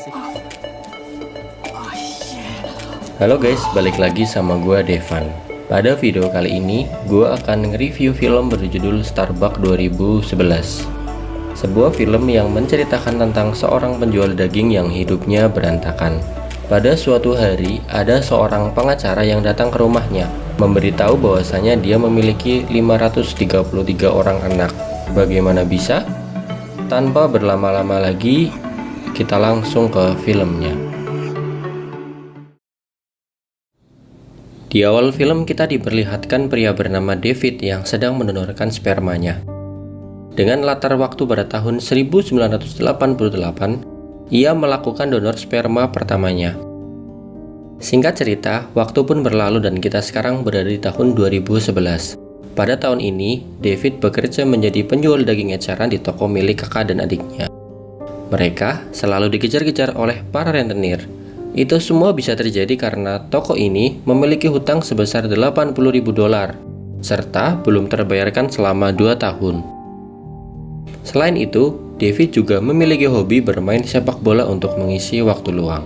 sih. Halo guys, balik lagi sama gua Devan. Pada video kali ini, gua akan nge-review film berjudul Starbuck 2011. Sebuah film yang menceritakan tentang seorang penjual daging yang hidupnya berantakan. Pada suatu hari, ada seorang pengacara yang datang ke rumahnya, memberitahu bahwasanya dia memiliki 533 orang anak. Bagaimana bisa? Tanpa berlama-lama lagi, kita langsung ke filmnya. Di awal film kita diperlihatkan pria bernama David yang sedang mendonorkan spermanya. Dengan latar waktu pada tahun 1988, ia melakukan donor sperma pertamanya. Singkat cerita, waktu pun berlalu dan kita sekarang berada di tahun 2011. Pada tahun ini, David bekerja menjadi penjual daging eceran di toko milik kakak dan adiknya. Mereka selalu dikejar-kejar oleh para rentenir. Itu semua bisa terjadi karena toko ini memiliki hutang sebesar $80.000 serta belum terbayarkan selama 2 tahun. Selain itu, David juga memiliki hobi bermain sepak bola untuk mengisi waktu luang.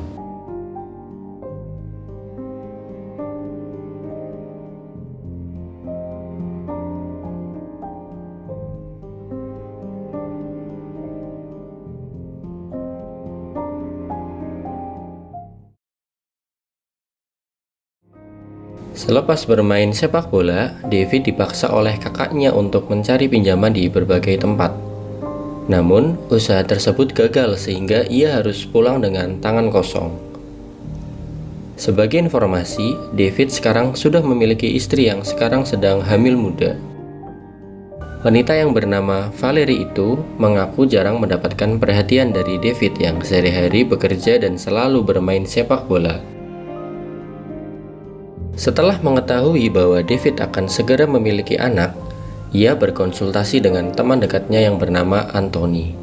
Selepas bermain sepak bola, David dipaksa oleh kakaknya untuk mencari pinjaman di berbagai tempat. Namun, usaha tersebut gagal sehingga ia harus pulang dengan tangan kosong. Sebagai informasi, David sekarang sudah memiliki istri yang sekarang sedang hamil muda. Wanita yang bernama Valerie itu mengaku jarang mendapatkan perhatian dari David yang sehari-hari bekerja dan selalu bermain sepak bola. Setelah mengetahui bahwa David akan segera memiliki anak, ia berkonsultasi dengan teman dekatnya yang bernama Anthony.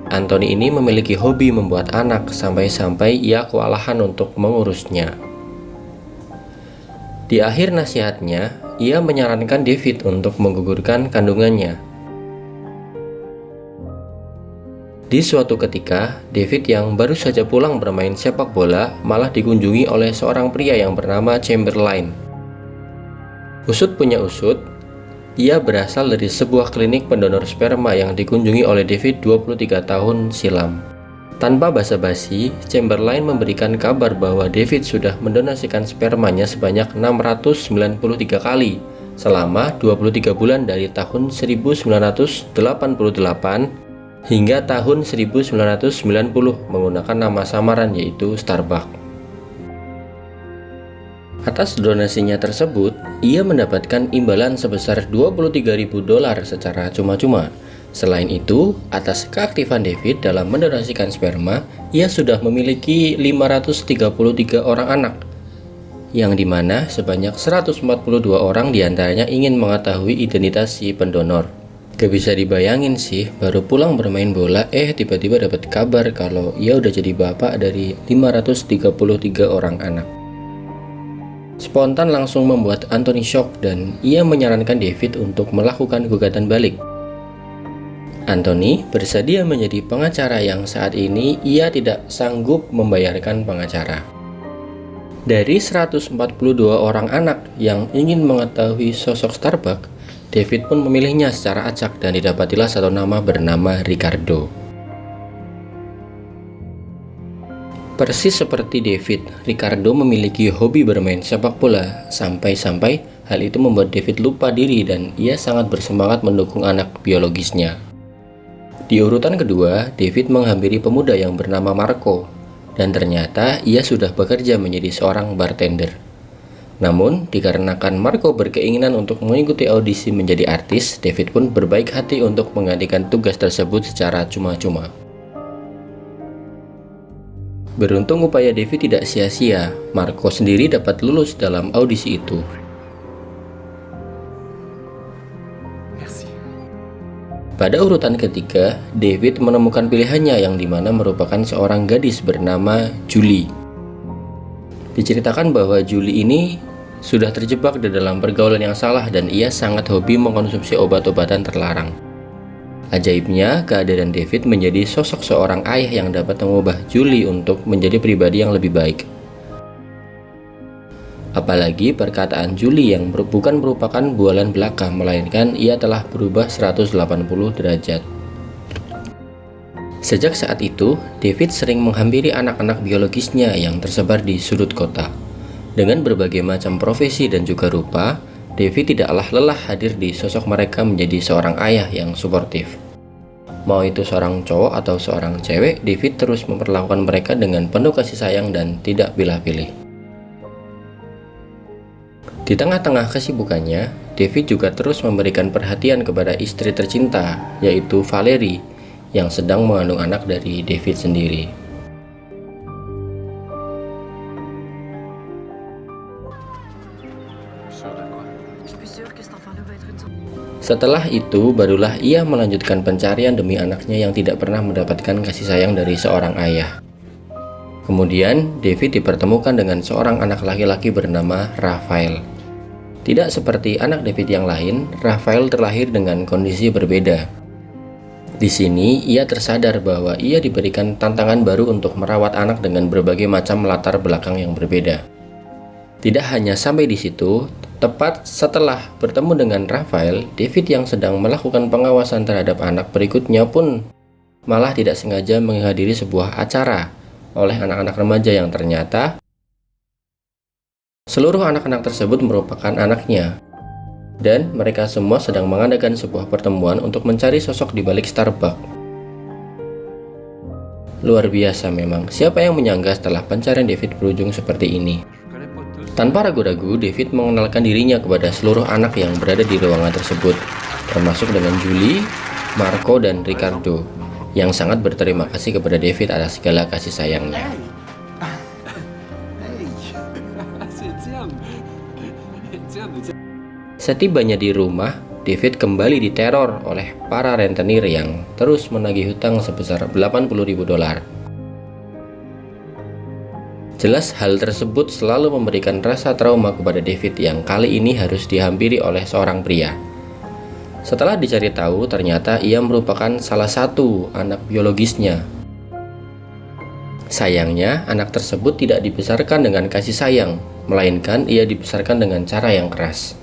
Anthony ini memiliki hobi membuat anak sampai-sampai ia kewalahan untuk mengurusnya. Di akhir nasihatnya, ia menyarankan David untuk menggugurkan kandungannya. Di suatu ketika, David yang baru saja pulang bermain sepak bola malah dikunjungi oleh seorang pria yang bernama Chamberlain. Usut punya usut, ia berasal dari sebuah klinik pendonor sperma yang dikunjungi oleh David 23 tahun silam. Tanpa basa-basi, Chamberlain memberikan kabar bahwa David sudah mendonasikan spermanya sebanyak 693 kali selama 23 bulan dari tahun 1988 hingga tahun 1990 menggunakan nama samaran yaitu Starbuck. Atas donasinya tersebut, ia mendapatkan imbalan sebesar $23.000 secara cuma-cuma. Selain itu, atas keaktifan David dalam mendonasikan sperma, ia sudah memiliki 533 orang anak, yang dimana sebanyak 142 orang diantaranya ingin mengetahui identitas si pendonor. Gak bisa dibayangin sih, baru pulang bermain bola, tiba-tiba dapat kabar kalau ia udah jadi bapak dari 533 orang anak. Spontan langsung membuat Anthony shock dan ia menyarankan David untuk melakukan gugatan balik. Anthony bersedia menjadi pengacara yang saat ini ia tidak sanggup membayarkan pengacara. Dari 142 orang anak yang ingin mengetahui sosok Starbuck, David pun memilihnya secara acak dan didapatilah satu nama bernama Ricardo. Persis seperti David, Ricardo memiliki hobi bermain sepak bola, sampai-sampai hal itu membuat David lupa diri dan ia sangat bersemangat mendukung anak biologisnya. Di urutan kedua, David menghampiri pemuda yang bernama Marco, dan ternyata ia sudah bekerja menjadi seorang bartender. Namun, dikarenakan Marco berkeinginan untuk mengikuti audisi menjadi artis, David pun berbaik hati untuk menggantikan tugas tersebut secara cuma-cuma. Beruntung upaya David tidak sia-sia, Marco sendiri dapat lulus dalam audisi itu. Pada urutan ketiga, David menemukan pilihannya yang dimana merupakan seorang gadis bernama Julie. Diceritakan bahwa Julie ini sudah terjebak di dalam pergaulan yang salah dan ia sangat hobi mengkonsumsi obat-obatan terlarang. Ajaibnya, kehadiran David menjadi sosok seorang ayah yang dapat mengubah Julie untuk menjadi pribadi yang lebih baik. Apalagi perkataan Julie yang bukan merupakan bualan belaka, melainkan ia telah berubah 180 derajat. Sejak saat itu, David sering menghampiri anak-anak biologisnya yang tersebar di sudut kota. Dengan berbagai macam profesi dan juga rupa, David tidaklah lelah hadir di sosok mereka menjadi seorang ayah yang suportif. Mau itu seorang cowok atau seorang cewek, David terus memperlakukan mereka dengan penuh kasih sayang dan tidak pilih-pilih. Di tengah-tengah kesibukannya, David juga terus memberikan perhatian kepada istri tercinta, yaitu Valerie, yang sedang mengandung anak dari David sendiri. Setelah itu, barulah ia melanjutkan pencarian demi anaknya yang tidak pernah mendapatkan kasih sayang dari seorang ayah. Kemudian, David dipertemukan dengan seorang anak laki-laki bernama Raphael. Tidak seperti anak David yang lain, Raphael terlahir dengan kondisi berbeda. Di sini, ia tersadar bahwa ia diberikan tantangan baru untuk merawat anak dengan berbagai macam latar belakang yang berbeda. Tidak hanya sampai di situ, tepat setelah bertemu dengan Raphael, David yang sedang melakukan pengawasan terhadap anak berikutnya pun malah tidak sengaja menghadiri sebuah acara oleh anak-anak remaja yang ternyata seluruh anak-anak tersebut merupakan anaknya. Dan mereka semua sedang mengadakan sebuah pertemuan untuk mencari sosok di balik Starbucks. Luar biasa memang, siapa yang menyangka setelah pencarian David berujung seperti ini. Tanpa ragu-ragu, David mengenalkan dirinya kepada seluruh anak yang berada di ruangan tersebut, termasuk dengan Julie, Marco, dan Ricardo, yang sangat berterima kasih kepada David atas segala kasih sayangnya. Setibanya di rumah, David kembali diteror oleh para rentenir yang terus menagih hutang sebesar $80.000. Jelas hal tersebut selalu memberikan rasa trauma kepada David yang kali ini harus dihampiri oleh seorang pria. Setelah dicari tahu, ternyata ia merupakan salah satu anak biologisnya. Sayangnya, anak tersebut tidak dibesarkan dengan kasih sayang, melainkan ia dibesarkan dengan cara yang keras.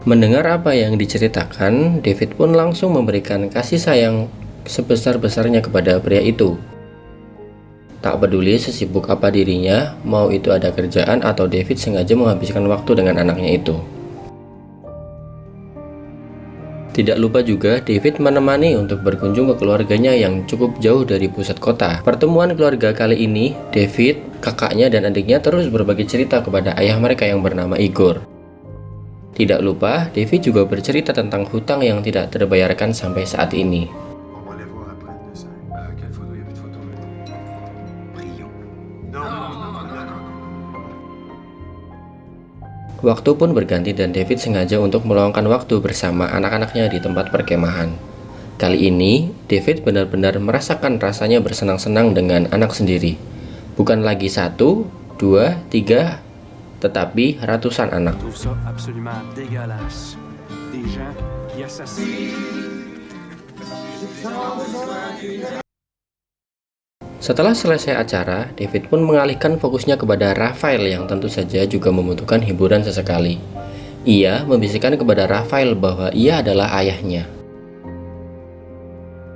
Mendengar apa yang diceritakan, David pun langsung memberikan kasih sayang sebesar-besarnya kepada pria itu. Tak peduli sesibuk apa dirinya, mau itu ada kerjaan atau David sengaja menghabiskan waktu dengan anaknya itu. Tidak lupa juga, David menemani untuk berkunjung ke keluarganya yang cukup jauh dari pusat kota. Pertemuan keluarga kali ini, David, kakaknya, dan adiknya terus berbagi cerita kepada ayah mereka yang bernama Igor. Tidak lupa, David juga bercerita tentang hutang yang tidak terbayarkan sampai saat ini. Waktu pun berganti dan David sengaja untuk meluangkan waktu bersama anak-anaknya di tempat perkemahan. Kali ini, David benar-benar merasakan rasanya bersenang-senang dengan anak sendiri. Bukan lagi 1, 2, 3, tetapi ratusan anak. Setelah selesai acara, David pun mengalihkan fokusnya kepada Raphael yang tentu saja juga membutuhkan hiburan sesekali. Ia membisikkan kepada Raphael bahwa ia adalah ayahnya.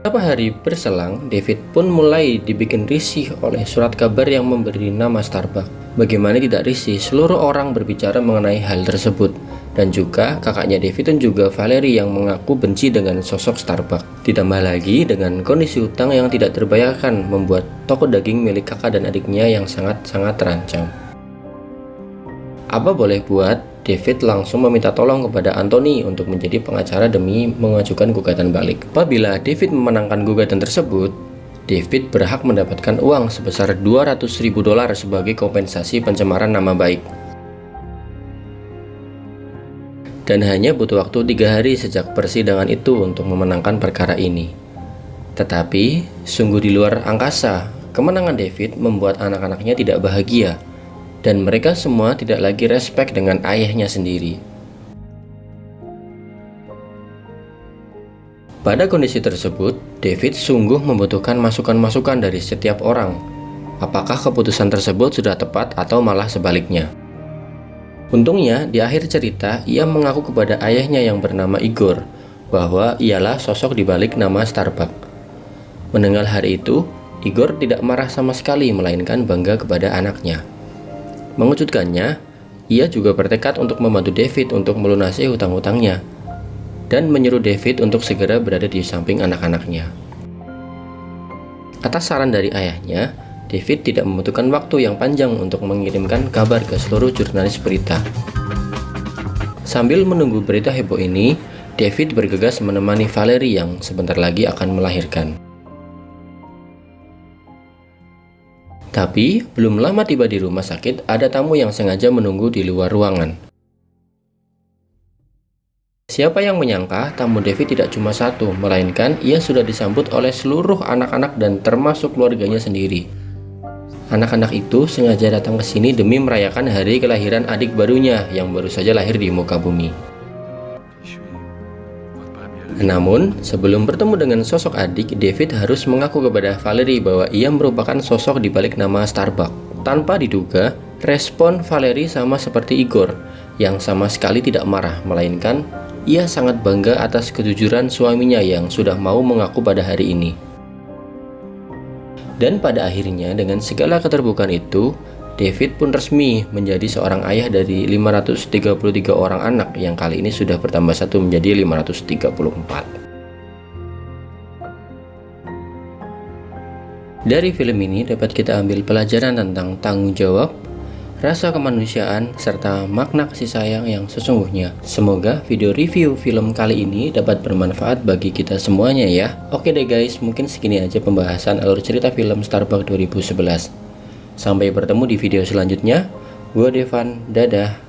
Beberapa hari berselang, David pun mulai dibikin risih oleh surat kabar yang memberi nama Starbucks. Bagaimana tidak risih, seluruh orang berbicara mengenai hal tersebut. Dan juga kakaknya David dan juga Valerie yang mengaku benci dengan sosok Starbucks. Ditambah lagi dengan kondisi hutang yang tidak terbayarkan membuat toko daging milik kakak dan adiknya yang sangat-sangat terancam. Apa boleh buat, David langsung meminta tolong kepada Anthony untuk menjadi pengacara demi mengajukan gugatan balik. Apabila David memenangkan gugatan tersebut, David berhak mendapatkan uang sebesar $200.000 sebagai kompensasi pencemaran nama baik. Dan hanya butuh waktu 3 hari sejak persidangan itu untuk memenangkan perkara ini. Tetapi, sungguh di luar angkasa, kemenangan David membuat anak-anaknya tidak bahagia, dan mereka semua tidak lagi respek dengan ayahnya sendiri. Pada kondisi tersebut, David sungguh membutuhkan masukan-masukan dari setiap orang. Apakah keputusan tersebut sudah tepat atau malah sebaliknya? Untungnya, di akhir cerita, ia mengaku kepada ayahnya yang bernama Igor bahwa ialah sosok di balik nama Starbuck. Mendengar hari itu, Igor tidak marah sama sekali, melainkan bangga kepada anaknya. Mengejutkannya, ia juga bertekad untuk membantu David untuk melunasi hutang-hutangnya dan menyuruh David untuk segera berada di samping anak-anaknya. Atas saran dari ayahnya, David tidak membutuhkan waktu yang panjang untuk mengirimkan kabar ke seluruh jurnalis berita. Sambil menunggu berita heboh ini, David bergegas menemani Valerie yang sebentar lagi akan melahirkan. Tapi, belum lama tiba di rumah sakit, ada tamu yang sengaja menunggu di luar ruangan. Siapa yang menyangka tamu David tidak cuma satu, melainkan ia sudah disambut oleh seluruh anak-anak dan termasuk keluarganya sendiri. Anak-anak itu sengaja datang ke sini demi merayakan hari kelahiran adik barunya yang baru saja lahir di muka bumi. Namun, sebelum bertemu dengan sosok adik, David harus mengaku kepada Valerie bahwa ia merupakan sosok di balik nama Starbuck. Tanpa diduga, respon Valerie sama seperti Igor, yang sama sekali tidak marah, melainkan ia sangat bangga atas kejujuran suaminya yang sudah mau mengaku pada hari ini. Dan pada akhirnya, dengan segala keterbukaan itu, David pun resmi menjadi seorang ayah dari 533 orang anak yang kali ini sudah bertambah satu menjadi 534. Dari film ini dapat kita ambil pelajaran tentang tanggung jawab, rasa kemanusiaan, serta makna kasih sayang yang sesungguhnya. Semoga video review film kali ini dapat bermanfaat bagi kita semuanya ya. Oke deh guys, mungkin segini aja pembahasan alur cerita film Starbuck 2011. Sampai bertemu di video selanjutnya. Gue Devan, dadah.